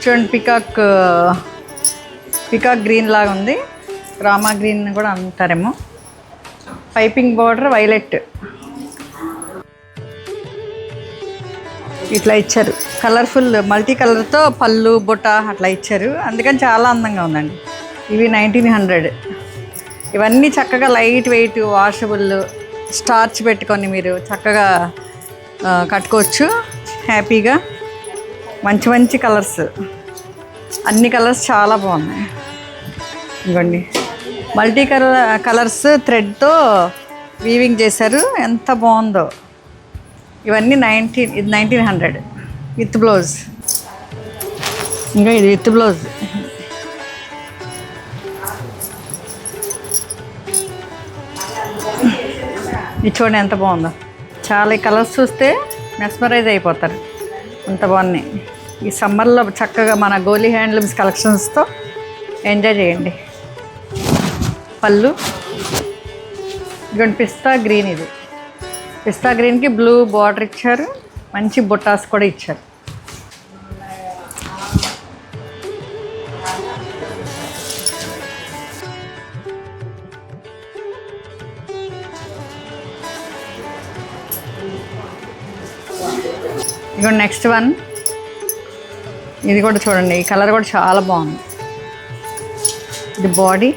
చూడండి peacock green లాగా ఉంది. రామా గ్రీన్ కూడా అంటారేమో. పైపింగ్ బార్డర్ వైలెట్ ఇట్లా ఇచ్చారు. కలర్ఫుల్ మల్టీ కలర్తో పళ్ళు బుట్ట అట్లా ఇచ్చారు. అందుకని చాలా అందంగా ఉందండి. ఇవి 1900. ఇవన్నీ చక్కగా లైట్ వెయిట్ వాషబుల్, స్టార్చ్ పెట్టుకొని మీరు చక్కగా కట్టుకోవచ్చు హ్యాపీగా. మంచి మంచి కలర్స్, అన్ని కలర్స్ చాలా బాగున్నాయి. ఇవ్వండి మల్టీ కలర్స్ థ్రెడ్తో వీవింగ్ చేశారు. ఎంత బాగుందో. ఇవన్నీ ఇది 1900 విత్ బ్లౌజ్. ఇంకా ఇది విత్ బ్లౌజ్. ఇది చూడండి ఎంత బాగుందో. చాలా ఈ కలర్స్ చూస్తే మెస్మరైజ్ అయిపోతారు, అంత బాగున్నాయి. ఈ సమ్మర్లో చక్కగా మన గోలీ హ్యాండ్లూమ్స్ కలెక్షన్స్తో ఎంజాయ్ చేయండి. పళ్ళు ఇదిగోండి పిస్తా గ్రీన్. ఇది పిస్తా గ్రీన్కి బ్లూ బార్డర్ ఇచ్చారు. మంచి బుట్టాస్ కూడా ఇచ్చారు. ఇదిగోండి నెక్స్ట్ వన్. ఇది కూడా చూడండి, ఈ కలర్ కూడా చాలా బాగుంది. ఇది బాడీ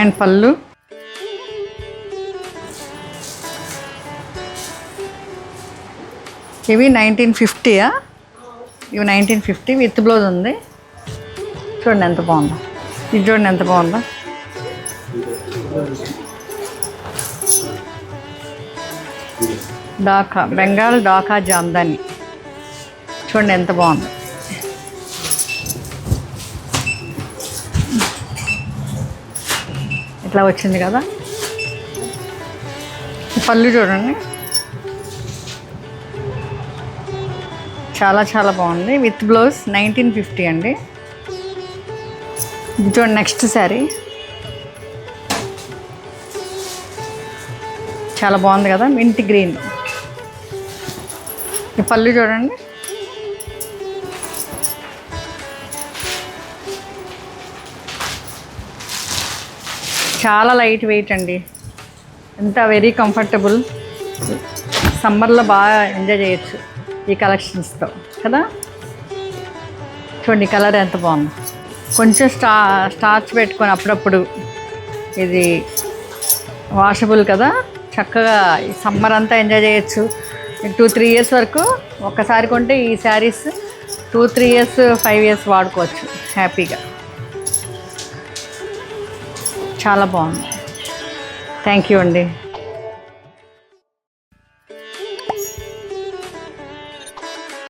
అండ్ పళ్ళు. ఇవి 1950. ఇవి 1950 విత్ బ్లౌజ్ ఉంది. చూడండి ఎంత బాగుందో. ఇది చూడండి ఎంత బాగుందో. డాకా బెంగాల్ డాకా జామ్దాని. చూడండి ఎంత బాగుంది. ఇట్లా వచ్చింది కదా. పళ్ళు చూడండి చాలా చాలా బాగుంది. విత్ బ్లౌజ్ 1950 అండి. ఇది చూడండి నెక్స్ట్ శారీ. చాలా బాగుంది కదా, మింట్ గ్రీన్. ఈ పళ్ళు చూడండి. చాలా లైట్ వెయిట్ అండి. ఎంత వెరీ కంఫర్టబుల్. సమ్మర్లో బాగా ఎంజాయ్ చేయొచ్చు ఈ కలెక్షన్స్తో కదా. చూడండి కలర్ ఎంత బాగుంది. కొంచెం స్టార్చ్ పెట్టుకొని అప్పుడప్పుడు, ఇది వాషబుల్ కదా, చక్కగా ఈ సమ్మర్ అంతా ఎంజాయ్ చేయొచ్చు. 2-3 ఇయర్స్ వరకు ఒక్కసారి కొంటే ఈ శారీస్ 2-3 ఇయర్స్ 5 ఇయర్స్ వాడుకోవచ్చు హ్యాపీగా. చాలా బాగుంది. థ్యాంక్ యూ అండి.